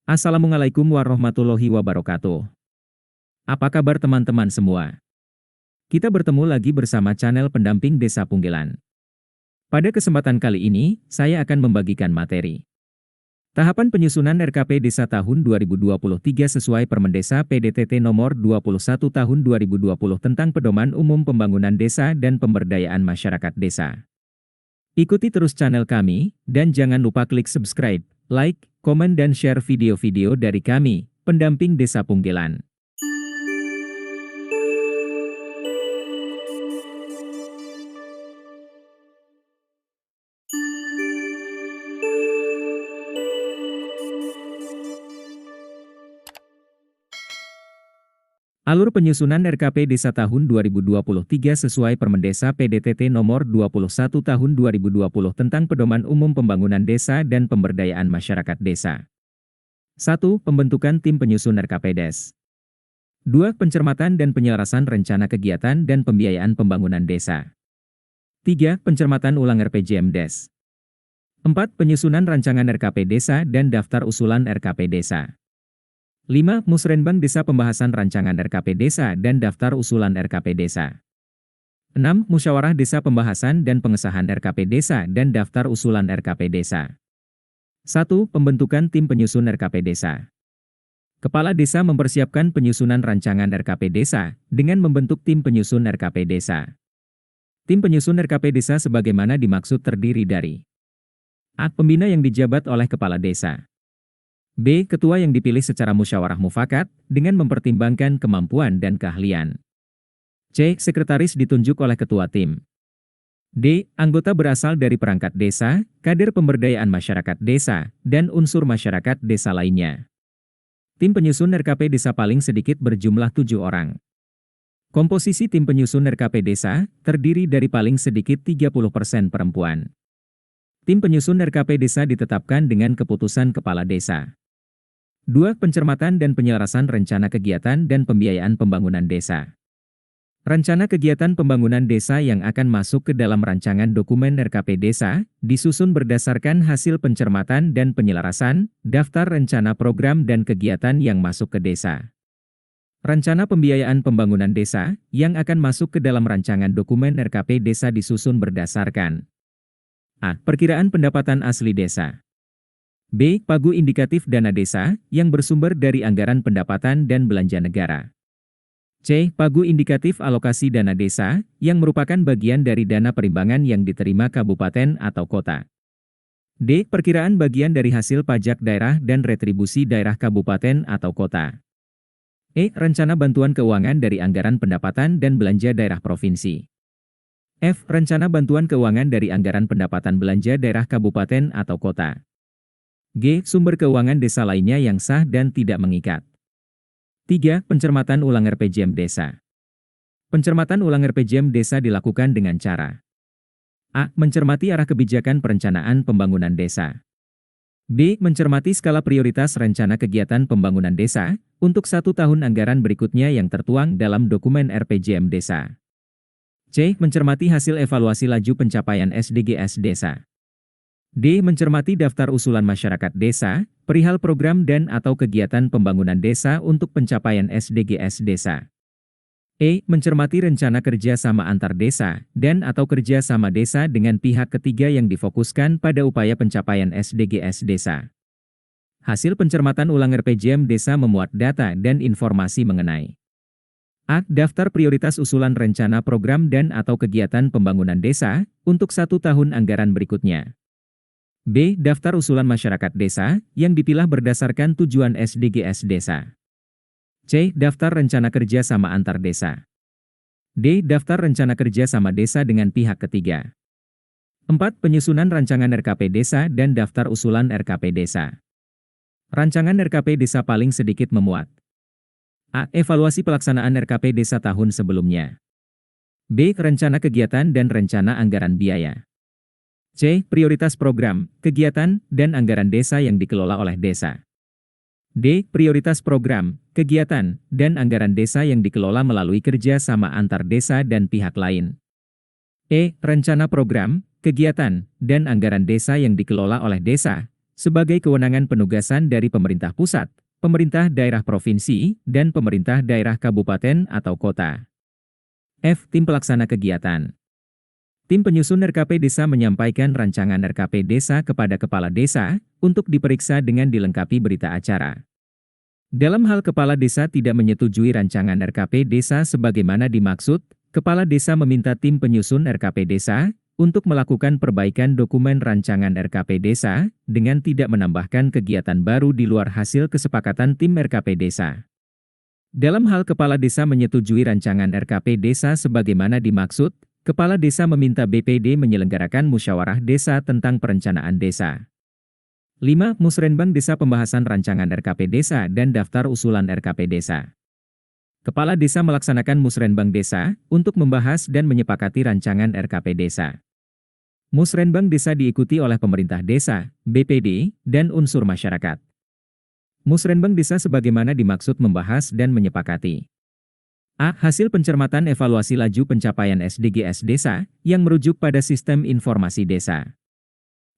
Assalamualaikum warahmatullahi wabarakatuh. Apa kabar teman-teman semua? Kita bertemu lagi bersama channel pendamping Desa Punggelan. Pada kesempatan kali ini, saya akan membagikan materi tahapan penyusunan RKP Desa tahun 2023 sesuai Permendesa PDTT nomor 21 tahun 2020 tentang Pedoman Umum Pembangunan Desa dan Pemberdayaan Masyarakat Desa. Ikuti terus channel kami, dan jangan lupa klik subscribe, like, komen dan share video-video dari kami, pendamping Desa Punggelan. Alur penyusunan RKP Desa tahun 2023 sesuai Permendesa PDTT nomor 21 tahun 2020 tentang Pedoman Umum Pembangunan Desa dan Pemberdayaan Masyarakat Desa. 1. Pembentukan tim penyusun RKP Des. 2. Pencermatan dan penyelarasan rencana kegiatan dan pembiayaan pembangunan desa. 3. Pencermatan ulang RPJM Des. 4. Penyusunan rancangan RKP Desa dan daftar usulan RKP Desa. 5. Musrenbang Desa pembahasan rancangan RKP Desa dan daftar usulan RKP Desa. 6. Musyawarah Desa pembahasan dan pengesahan RKP Desa dan daftar usulan RKP Desa. 1. Pembentukan tim penyusun RKP Desa. Kepala Desa mempersiapkan penyusunan rancangan RKP Desa dengan membentuk tim penyusun RKP Desa. Tim penyusun RKP Desa sebagaimana dimaksud terdiri dari A. Pembina yang dijabat oleh Kepala Desa. B. Ketua yang dipilih secara musyawarah mufakat, dengan mempertimbangkan kemampuan dan keahlian. C. Sekretaris ditunjuk oleh Ketua Tim. D. Anggota berasal dari perangkat desa, kader pemberdayaan masyarakat desa, dan unsur masyarakat desa lainnya. Tim penyusun RKP Desa paling sedikit berjumlah 7 orang. Komposisi tim penyusun RKP Desa, terdiri dari paling sedikit 30% perempuan. Tim penyusun RKP Desa ditetapkan dengan keputusan Kepala Desa. 2. Pencermatan dan penyelarasan rencana kegiatan dan pembiayaan pembangunan desa. Rencana kegiatan pembangunan desa yang akan masuk ke dalam rancangan dokumen RKP Desa, disusun berdasarkan hasil pencermatan dan penyelarasan, daftar rencana program dan kegiatan yang masuk ke desa. Rencana pembiayaan pembangunan desa, yang akan masuk ke dalam rancangan dokumen RKP Desa disusun berdasarkan A. Perkiraan pendapatan asli desa. B. Pagu indikatif dana desa, yang bersumber dari anggaran pendapatan dan belanja negara. C. Pagu indikatif alokasi dana desa, yang merupakan bagian dari dana perimbangan yang diterima kabupaten atau kota. D. Perkiraan bagian dari hasil pajak daerah dan retribusi daerah kabupaten atau kota. E. Rencana bantuan keuangan dari anggaran pendapatan dan belanja daerah provinsi. F. Rencana bantuan keuangan dari anggaran pendapatan belanja daerah kabupaten atau kota. G. Sumber keuangan desa lainnya yang sah dan tidak mengikat. 3. Pencermatan ulang RPJM Desa. Pencermatan ulang RPJM Desa dilakukan dengan cara A. Mencermati arah kebijakan perencanaan pembangunan desa. B. Mencermati skala prioritas rencana kegiatan pembangunan desa untuk 1 tahun anggaran berikutnya yang tertuang dalam dokumen RPJM Desa. C. Mencermati hasil evaluasi laju pencapaian SDGs Desa. D. Mencermati daftar usulan masyarakat desa, perihal program dan atau kegiatan pembangunan desa untuk pencapaian SDGs Desa. E. Mencermati rencana kerja sama antar desa, dan atau kerja sama desa dengan pihak ketiga yang difokuskan pada upaya pencapaian SDGs Desa. Hasil pencermatan ulang RPJM Desa memuat data dan informasi mengenai A. Daftar prioritas usulan rencana program dan atau kegiatan pembangunan desa, untuk 1 tahun anggaran berikutnya. B. Daftar usulan masyarakat desa, yang dipilah berdasarkan tujuan SDGs Desa. C. Daftar rencana kerja sama antar desa. D. Daftar rencana kerja sama desa dengan pihak ketiga. 4. Penyusunan rancangan RKP Desa dan daftar usulan RKP Desa. Rancangan RKP Desa paling sedikit memuat A. Evaluasi pelaksanaan RKP Desa tahun sebelumnya. B. Rencana kegiatan dan rencana anggaran biaya. C. Prioritas program, kegiatan, dan anggaran desa yang dikelola oleh desa. D. Prioritas program, kegiatan, dan anggaran desa yang dikelola melalui kerja sama antar desa dan pihak lain. E. Rencana program, kegiatan, dan anggaran desa yang dikelola oleh desa, sebagai kewenangan penugasan dari pemerintah pusat, pemerintah daerah provinsi, dan pemerintah daerah kabupaten atau kota. F. Tim pelaksana kegiatan. Tim penyusun RKP Desa menyampaikan rancangan RKP Desa kepada Kepala Desa untuk diperiksa dengan dilengkapi berita acara. Dalam hal Kepala Desa tidak menyetujui rancangan RKP Desa sebagaimana dimaksud, Kepala Desa meminta tim penyusun RKP Desa untuk melakukan perbaikan dokumen rancangan RKP Desa dengan tidak menambahkan kegiatan baru di luar hasil kesepakatan tim RKP Desa. Dalam hal Kepala Desa menyetujui rancangan RKP Desa sebagaimana dimaksud, Kepala Desa meminta BPD menyelenggarakan musyawarah desa tentang perencanaan desa. 5. Musrenbang Desa pembahasan rancangan RKP Desa dan daftar usulan RKP Desa. Kepala Desa melaksanakan Musrenbang Desa untuk membahas dan menyepakati rancangan RKP Desa. Musrenbang Desa diikuti oleh pemerintah desa, BPD, dan unsur masyarakat. Musrenbang Desa sebagaimana dimaksud membahas dan menyepakati. A. Hasil pencermatan evaluasi laju pencapaian SDGs Desa, yang merujuk pada Sistem Informasi Desa.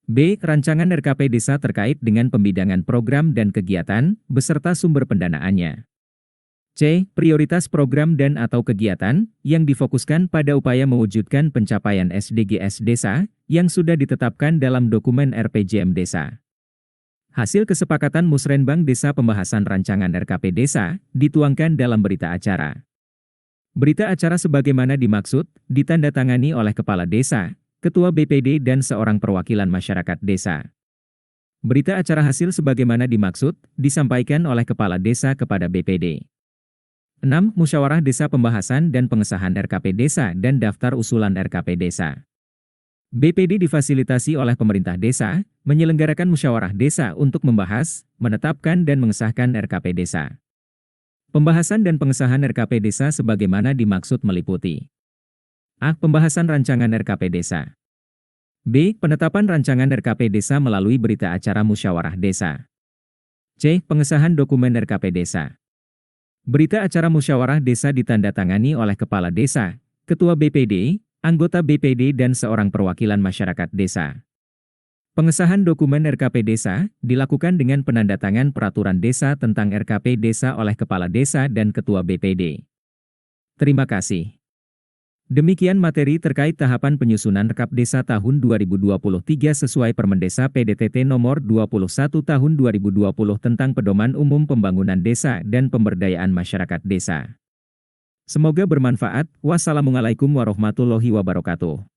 B. Rancangan RKP Desa terkait dengan pembidangan program dan kegiatan, beserta sumber pendanaannya. C. Prioritas program dan atau kegiatan, yang difokuskan pada upaya mewujudkan pencapaian SDGs Desa, yang sudah ditetapkan dalam dokumen RPJM Desa. Hasil kesepakatan Musrenbang Desa pembahasan rancangan RKP Desa, dituangkan dalam berita acara. Berita acara sebagaimana dimaksud, ditandatangani oleh Kepala Desa, Ketua BPD dan seorang perwakilan masyarakat desa. Berita acara hasil sebagaimana dimaksud, disampaikan oleh Kepala Desa kepada BPD. 6. Musyawarah Desa pembahasan dan pengesahan RKP Desa dan daftar usulan RKP Desa. BPD difasilitasi oleh pemerintah desa, menyelenggarakan musyawarah desa untuk membahas, menetapkan dan mengesahkan RKP Desa. Pembahasan dan pengesahan RKP Desa sebagaimana dimaksud meliputi: A. Pembahasan rancangan RKP Desa. B. Penetapan rancangan RKP Desa melalui berita acara musyawarah desa. C. Pengesahan dokumen RKP Desa. Berita acara musyawarah desa ditandatangani oleh Kepala Desa, Ketua BPD, anggota BPD dan seorang perwakilan masyarakat desa. Pengesahan dokumen RKP Desa dilakukan dengan penandatangan peraturan desa tentang RKP Desa oleh Kepala Desa dan Ketua BPD. Terima kasih. Demikian materi terkait tahapan penyusunan RKP Desa tahun 2023 sesuai Permendesa PDTT nomor 21 tahun 2020 tentang Pedoman Umum Pembangunan Desa dan Pemberdayaan Masyarakat Desa. Semoga bermanfaat. Wassalamualaikum warahmatullahi wabarakatuh.